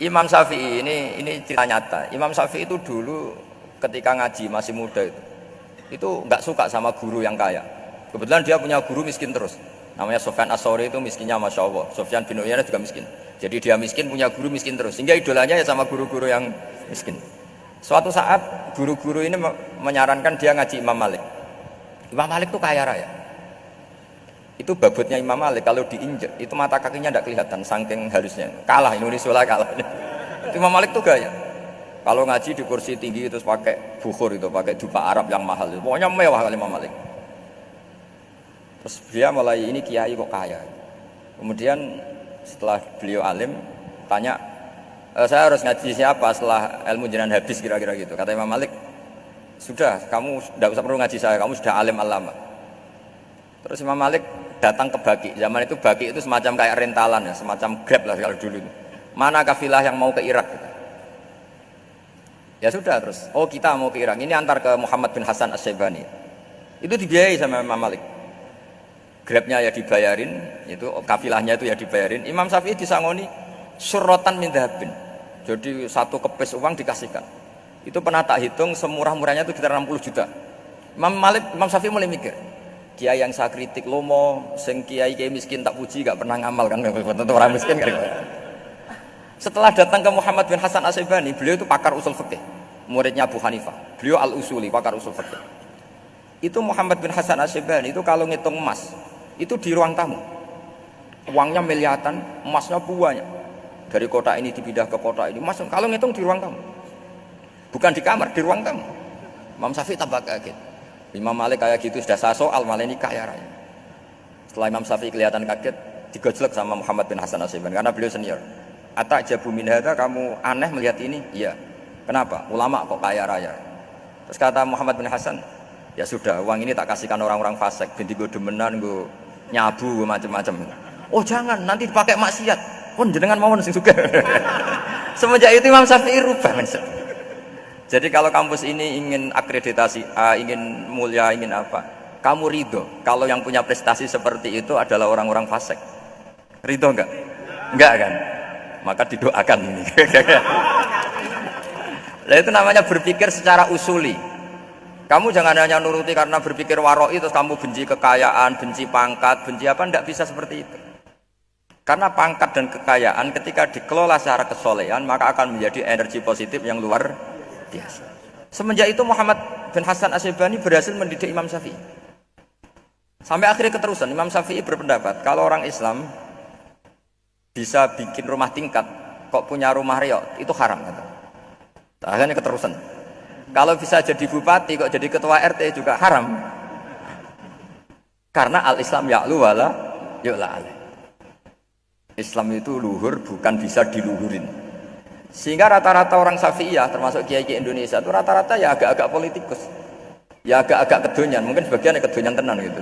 Imam Syafi'i ini cerita nyata. Imam Syafi'i itu dulu ketika ngaji masih muda itu nggak suka sama guru yang kaya. Kebetulan dia punya guru miskin terus. Namanya Sufyan As-Tsauri, itu miskinnya Masya Allah. Sufyan bin Uyainah juga miskin. Jadi dia miskin, punya guru miskin terus. Sehingga idolanya ya sama guru-guru yang miskin. Suatu saat guru-guru ini menyarankan dia ngaji Imam Malik. Imam Malik itu kaya raya. Itu babutnya Imam Malik, kalau diinjek itu mata kakinya tidak kelihatan saking halusnya. Kalah Indonesia lah, kalah. Imam Malik tuh gaya. Kalau ngaji di kursi tinggi terus pakai bukhur, itu pakai dupa Arab yang mahal, pokoknya mewah kali Imam Malik. Terus dia mulai, ini kiai kok kaya. Kemudian setelah beliau alim tanya, saya harus ngaji siapa setelah ilmu jenengan habis, kira-kira gitu. Kata Imam Malik, sudah, kamu tidak usah perlu ngaji saya, kamu sudah alim alama. Terus Imam Malik datang ke Baki. Zaman itu Baki itu semacam kayak rentalan ya, semacam Grab lah kalau dulu. Mana kafilah yang mau ke Irak? Ya sudah, terus oh kita mau ke Irak, ini antar ke Muhammad bin Hasan As-Syaibani. Itu dibiayai sama Imam Malik. Grabnya ya dibayarin, itu kafilahnya itu ya dibayarin. Imam Syafi'i disangoni surrotan min dhahabin. Jadi satu kepes uang dikasihkan. Itu pernah tak hitung semurah-murahnya itu sekitar 60 juta. Imam Syafi'i mulai mikir, kiai yang saya kritik lomo, sing kiai miskin tak puji, gak pernah ngamal kan, tentu orang miskin kan. Setelah datang ke Muhammad bin Hasan As-Syaibani, beliau itu pakar usul fikih, muridnya Abu Hanifah. Beliau al-usuli, pakar usul fikih. Itu Muhammad bin Hasan As-Syaibani itu kalau ngitung emas, itu di ruang tamu. Uangnya miliaran, emasnya banyak. Dari kota ini dipindah ke kota ini, emas kalau ngitung di ruang tamu. Bukan di kamar, di ruang tamu. Imam Syafi'i tambah kaget. Imam Malik kayak gitu sudah saya soal, malah ini kaya raya. Setelah Imam Syafi'i kelihatan kaget, digojlek sama Muhammad bin Hasan As-Syaibani karena beliau senior. Atajabu min hadza, kamu aneh melihat ini? Iya. Kenapa? Ulama kok kaya raya. Terus kata Muhammad bin Hasan, ya sudah, uang ini tak kasihkan orang-orang fasik, binti gue demenan, gue nyabu, gue macam-macam. Oh jangan, nanti dipakai maksiat. Oh jenengan mawon sing suka. Semenjak itu Imam Syafi'i rubah. Jadi kalau kampus ini ingin akreditasi A, ingin mulia, ingin apa, kamu ridho kalau yang punya prestasi seperti itu adalah orang-orang fasik? Ridho enggak? Enggak kan? Maka didoakan ini. Nah itu namanya berpikir secara usuli. Kamu jangan hanya nuruti karena berpikir waroi terus kamu benci kekayaan, benci pangkat, benci apa, enggak bisa seperti itu. Karena pangkat dan kekayaan ketika dikelola secara kesolehan maka akan menjadi energi positif yang luar biasa. Semenjak itu Muhammad bin Hasan As-Syaibani berhasil mendidik Imam Syafi'i. Sampai akhirnya keterusan Imam Syafi'i berpendapat kalau orang Islam bisa bikin rumah tingkat kok punya rumah reot itu haram kata. Akhirnya keterusan. Kalau bisa jadi bupati kok jadi ketua RT juga haram. Karena al-Islam ya'lu wala yu'la alaih. Islam itu luhur bukan bisa diluhurin. Sehingga rata-rata orang Syafi'iyah termasuk kiai-kiai Indonesia itu rata-rata ya agak-agak politikus. Ya agak-agak kedonyan, mungkin sebagian kedonyan tenan gitu.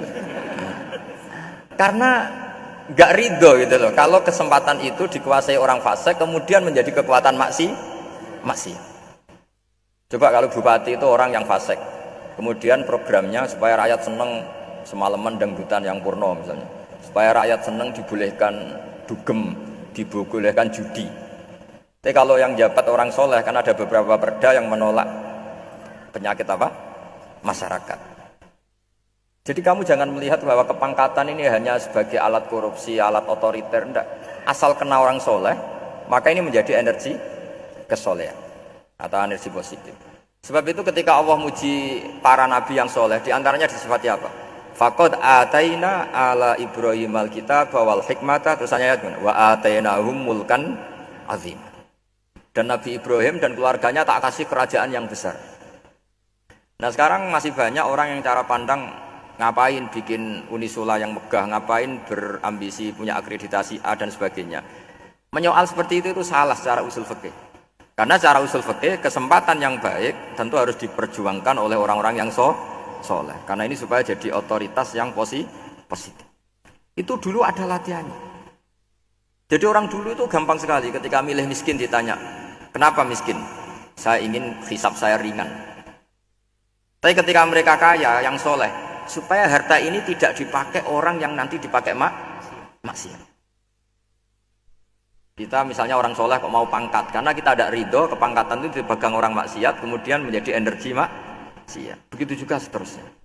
Karena enggak ridho gitu loh. Kalau kesempatan itu dikuasai orang fasik kemudian menjadi kekuatan maksiat. Coba kalau bupati itu orang yang fasik. Kemudian programnya supaya rakyat seneng semalaman dangdutan yang purno misalnya. Supaya rakyat seneng dibolehkan dugem, dibolehkan judi. Tapi kalau yang jabat orang soleh kan ada beberapa perda yang menolak penyakit apa? Masyarakat. Jadi kamu jangan melihat bahwa kepangkatan ini hanya sebagai alat korupsi, alat otoriter, enggak. Asal kena orang soleh, maka ini menjadi energi kesolehan atau energi positif. Sebab itu ketika Allah muji para nabi yang soleh, diantaranya disifati apa? Faqad ataina ala Ibrahim al-kitab wal hikmata, terus ayat wa atainahum mulkan azim. Dan Nabi Ibrahim dan keluarganya tak kasih kerajaan yang besar. Nah sekarang masih banyak orang yang cara pandang ngapain bikin unisula yang megah, ngapain berambisi punya akreditasi A dan sebagainya. Menyoal seperti itu salah secara usul fikih. Karena secara usul fikih kesempatan yang baik tentu harus diperjuangkan oleh orang-orang yang soleh. Karena ini supaya jadi otoritas yang positif. Itu dulu ada latihannya. Jadi orang dulu itu gampang sekali ketika milih miskin ditanya, kenapa miskin? Saya ingin hisab saya ringan. Tapi ketika mereka kaya, yang soleh, supaya harta ini tidak dipakai orang yang nanti dipakai maksiat. Kita misalnya orang soleh kok mau pangkat, karena kita ada ridho, kepangkatan itu dipegang orang maksiat, kemudian menjadi energi maksiat. Begitu juga seterusnya.